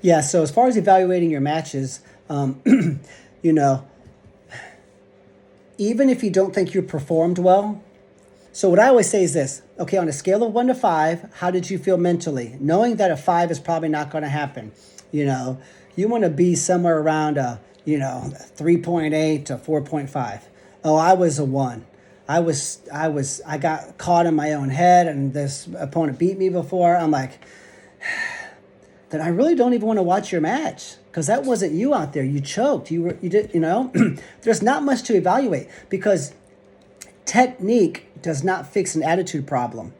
Yeah, so as far as evaluating your matches, um, you know, even if you don't think you performed well, so what I always say is this, okay, on a scale of 1 to 5, how did you feel mentally? Knowing that a 5 is probably not going to happen, you know, you want to be somewhere around a, 3.8 to 4.5. Oh, I was a 1. I got caught in my own head and this opponent beat me before. I'm like, then I really don't even want to watch your match because that wasn't you out there. You choked. You did, there's not much to evaluate because technique does not fix an attitude problem.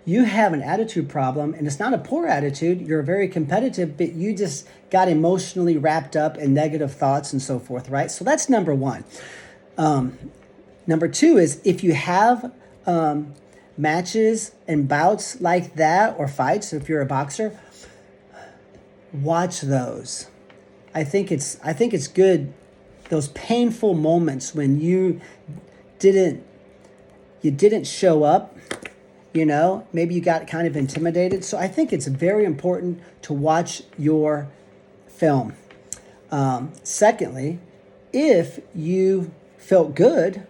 You have an attitude problem, and it's not a poor attitude. You're very competitive, but you just got emotionally wrapped up in negative thoughts and so forth, right? So that's number one. Number two is if you have matches and bouts like that or fights, if you're a boxer, watch those. I think it's good. Those painful moments when didn't you didn't show up, maybe you got kind of intimidated. So I think it's very important to watch your film. Secondly, if you felt good,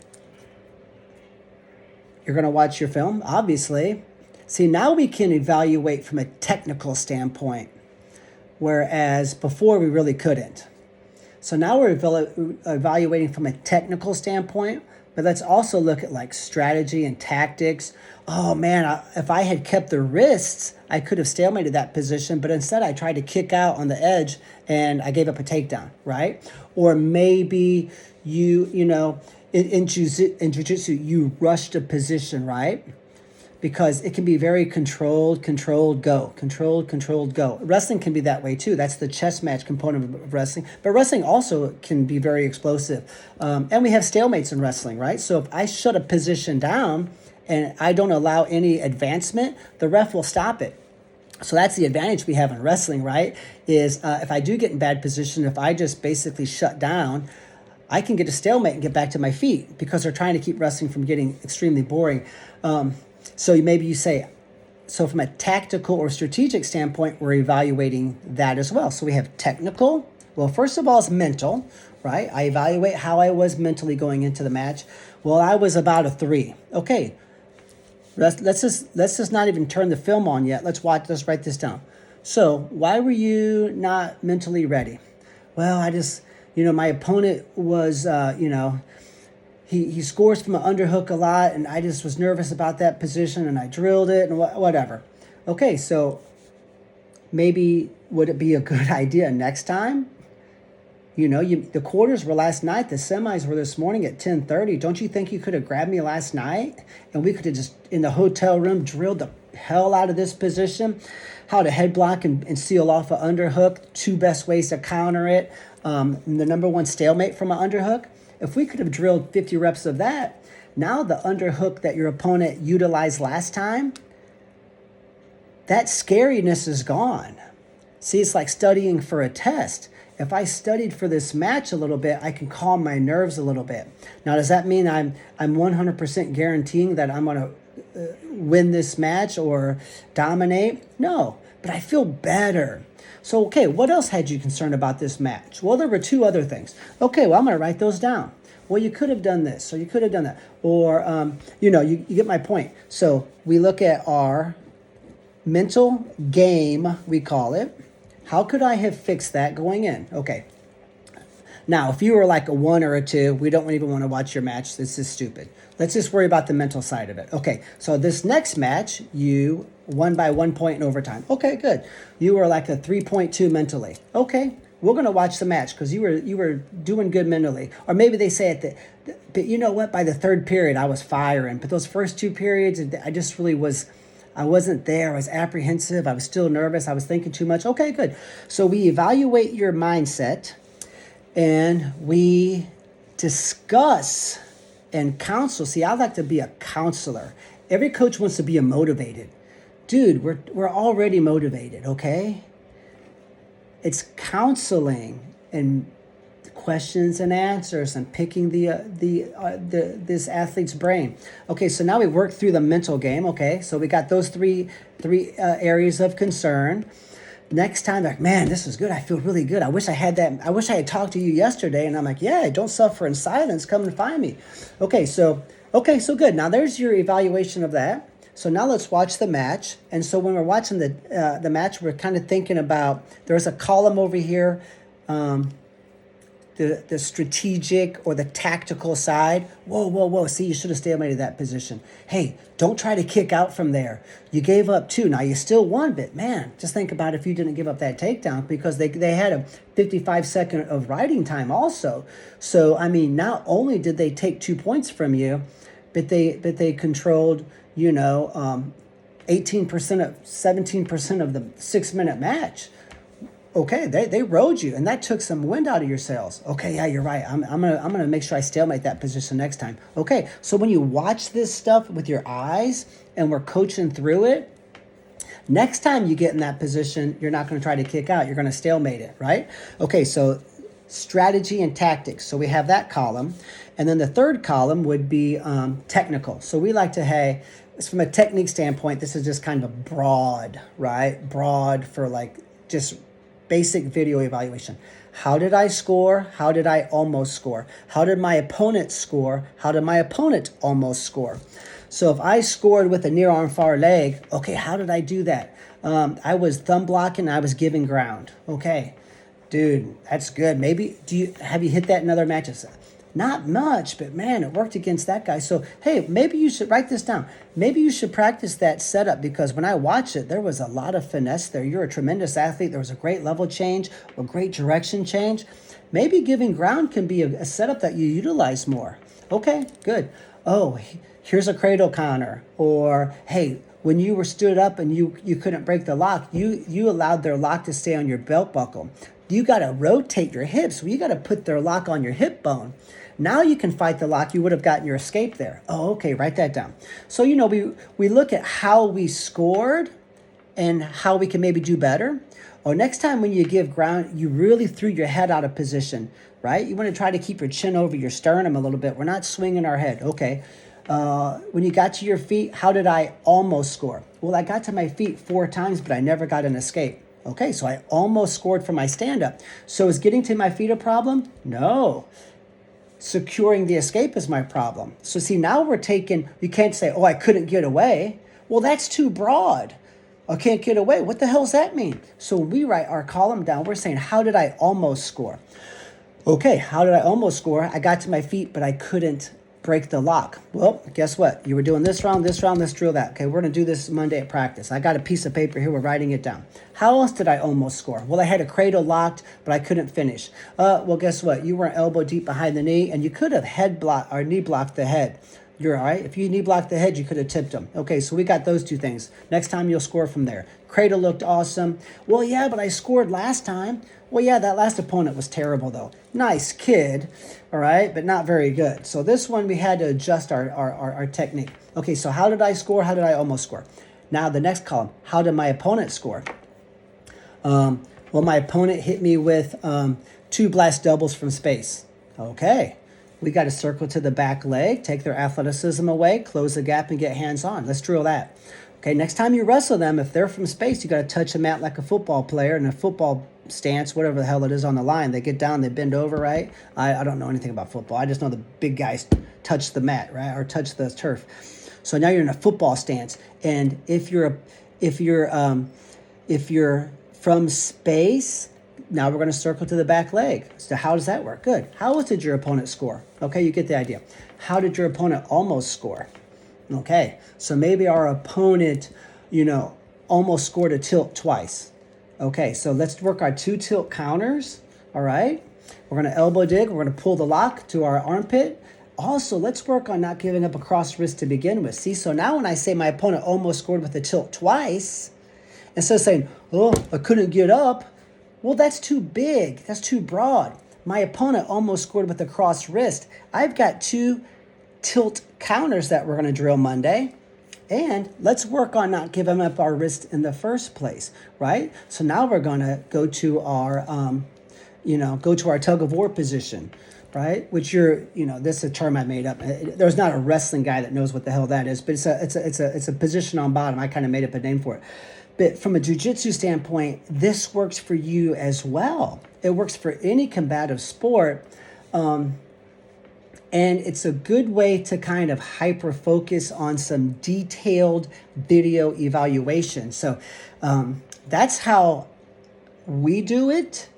you're going to watch your film, obviously. See, now we can evaluate from a technical standpoint, whereas before we really couldn't. So now we're evaluating from a technical standpoint, but let's also look at like strategy and tactics. Oh man, if I had kept the wrists, I could have stalemated that position, but instead I tried to kick out on the edge and I gave up a takedown, right? Or maybe in jiu-jitsu, you rushed a position, right? Because it can be very controlled, controlled, go. Wrestling can be that way too. That's the chess match component of wrestling. But wrestling also can be very explosive. And we have stalemates in wrestling, right? So if I shut a position down and I don't allow any advancement, the ref will stop it. So that's the advantage we have in wrestling, right? Is if I do get in bad position, if I just basically shut down, I can get a stalemate and get back to my feet because they're trying to keep wrestling from getting extremely boring. So maybe you say, so from a tactical or strategic standpoint, we're evaluating that as well. So we have technical. Well, first of all, it's mental, right? I evaluate how I was mentally going into the match. Well, I was about a 3. Okay, let's just not even turn the film on yet. Let's write this down. So why were you not mentally ready? Well, I just, my opponent was, he scores from an underhook a lot, and I just was nervous about that position, and I drilled it, and whatever. Okay, so maybe would it be a good idea next time? The quarters were last night. The semis were this morning at 10:30. Don't you think you could have grabbed me last night, and we could have just, in the hotel room, drilled the hell out of this position? How to head block and seal off an underhook, 2 best ways to counter it. The number one stalemate from an underhook. If we could have drilled 50 reps of that, now the underhook that your opponent utilized last time, that scariness is gone. See, it's like studying for a test. If I studied for this match a little bit, I can calm my nerves a little bit. Now, does that mean I'm 100% guaranteeing that I'm going to win this match or dominate? No, but I feel better. So, okay, what else had you concerned about this match? Well, there were 2 other things. Okay, well, I'm going to write those down. Well, you could have done this, or you could have done that. Or, you get my point. So we look at our mental game, we call it. How could I have fixed that going in? Okay. Now, if you were like a 1 or a 2, we don't even want to watch your match. This is stupid. Let's just worry about the mental side of it. Okay, so this next match, you won by 1 point in overtime. Okay, good. You were like a 3.2 mentally. Okay, we're going to watch the match because you were doing good mentally. Or maybe they say but you know what? By the 3rd period, I was firing. But those first 2 periods, I just really I wasn't there. I was apprehensive. I was still nervous. I was thinking too much. Okay, good. So we evaluate your mindset and we discuss and counsel. See, I like to be a counselor. Every coach wants to be a motivated. Dude, we're already motivated, okay? It's counseling and questions and answers and picking this athlete's brain. Okay, so now we work through the mental game. Okay, so we got those three areas of concern. Next time, like, man, this was good. I feel really good. I wish I had that. I wish I had talked to you yesterday. And I'm like, yeah, don't suffer in silence. Come and find me. Okay, so good. Now there's your evaluation of that. So now let's watch the match. And so when we're watching the match, we're kind of thinking about, there's a column over here, the strategic or the tactical side. Whoa. See, you should have stalemated that position. Hey, don't try to kick out from there. You gave up 2. Now you still won, but man, just think about if you didn't give up that takedown, because they had a 55-second of riding time also. So, I mean, not only did they take 2 points from you, but they controlled, 18%, 17% of the 6-minute match. Okay, they rode you, and that took some wind out of your sails. Okay, yeah, you're right. I'm gonna make sure I stalemate that position next time. Okay, so when you watch this stuff with your eyes and we're coaching through it, next time you get in that position, you're not gonna try to kick out. You're gonna stalemate it, right? Okay, so strategy and tactics. So we have that column, and then the third column would be technical. So we like to, hey, from a technique standpoint, this is just kind of broad, right? Broad for like just basic video evaluation. How did I score? How did I almost score? How did my opponent score? How did my opponent almost score? So if I scored with a near arm far leg, okay, how did I do that? I was thumb blocking, I was giving ground. Okay, dude, that's good. Maybe have you hit that in other matches? Not much, but man, it worked against that guy. So, hey, maybe you should write this down. Maybe you should practice that setup, because when I watched it, there was a lot of finesse there. You're a tremendous athlete. There was a great level change, a great direction change. Maybe giving ground can be a setup that you utilize more. Okay, good. Oh, here's a cradle counter. Or, hey, when you were stood up and you couldn't break the lock, you allowed their lock to stay on your belt buckle. You got to rotate your hips. You got to put their lock on your hip bone. Now you can fight the lock. You would have gotten your escape there. Oh, okay, write that down. So, we look at how we scored and how we can maybe do better. Or next time when you give ground, you really threw your head out of position, right? You want to try to keep your chin over your sternum a little bit. We're not swinging our head. Okay. When you got to your feet, how did I almost score? Well, I got to my feet 4 times, but I never got an escape. Okay, so I almost scored from my stand-up. So is getting to my feet a problem? No. Securing the escape is my problem. So see, now you can't say, oh, I couldn't get away. Well, that's too broad. I can't get away. What the hell does that mean? So when we write our column down, we're saying, how did I almost score? Okay, how did I almost score? I got to my feet, but I couldn't break the lock. Well, guess what? You were doing this round, let's drill that. Okay, we're going to do this Monday at practice. I got a piece of paper here. We're writing it down. How else did I almost score? Well, I had a cradle locked, but I couldn't finish. Well, guess what? You were elbow deep behind the knee, and you could have head block or knee blocked the head. You're all right. If you knee blocked the head, you could have tipped them. Okay, so we got those 2 things. Next time you'll score from there. Cradle looked awesome. Well, yeah, but I scored last time. Well, yeah, that last opponent was terrible, though. Nice kid, all right, but not very good. So this one, we had to adjust our technique. Okay, so how did I score? How did I almost score? Now the next column, how did my opponent score? Well, my opponent hit me with 2 blast doubles from space. Okay, we got to circle to the back leg, take their athleticism away, close the gap, and get hands-on. Let's drill that. Okay, next time you wrestle them, if they're from space, you got to touch them out like a football player in a football stance, whatever the hell it is on the line. They get down, they bend over, right? I don't know anything about football. I just know the big guys touch the mat, right, or touch the turf. So now you're in a football stance, and if you're from space, now we're going to circle to the back leg. So how does that work? Good. How else did your opponent score? Okay, you get the idea. How did your opponent almost score? Okay, so maybe our opponent, almost scored a tilt twice. Okay, so let's work our 2 tilt counters, all right? We're going to elbow dig. We're going to pull the lock to our armpit. Also, let's work on not giving up a cross wrist to begin with. See, so now when I say my opponent almost scored with a tilt twice, instead of saying, oh, I couldn't get up, well, that's too big. That's too broad. My opponent almost scored with a cross wrist. I've got 2 tilt counters that we're going to drill Monday. And let's work on not giving up our wrist in the first place, right? So now we're going to go to our, tug of war position, right? Which this is a term I made up. There's not a wrestling guy that knows what the hell that is, but it's a position on bottom. I kind of made up a name for it. But from a jiu-jitsu standpoint, this works for you as well. It works for any combative sport. And it's a good way to kind of hyper focus on some detailed video evaluation. So that's how we do it.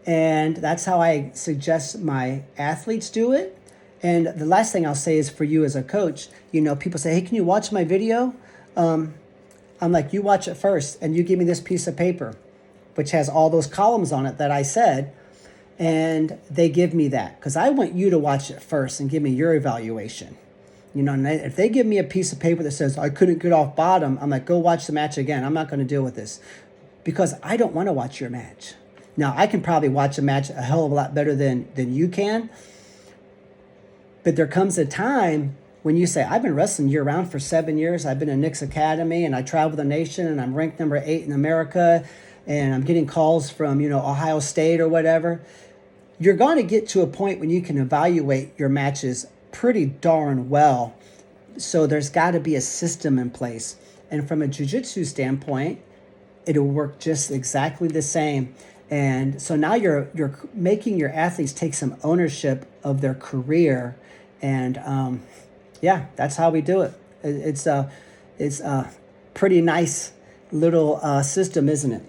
And that's how I suggest my athletes do it. And the last thing I'll say is for you as a coach, people say, hey, can you watch my video? I'm like, you watch it first and you give me this piece of paper, which has all those columns on it that I said. And they give me that because I want you to watch it first and give me your evaluation. And if they give me a piece of paper that says I couldn't get off bottom, I'm like, go watch the match again. I'm not going to deal with this because I don't want to watch your match. Now, I can probably watch a match a hell of a lot better than you can. But there comes a time when you say, I've been wrestling year-round for 7 years. I've been in Nick's Academy, and I travel the nation, and I'm ranked number 8 in America, and I'm getting calls from, Ohio State or whatever. You're going to get to a point when you can evaluate your matches pretty darn well. So there's got to be a system in place. And from a jiu-jitsu standpoint, it'll work just exactly the same. And so now you're making your athletes take some ownership of their career. And that's how we do it. It's a pretty nice little system, isn't it?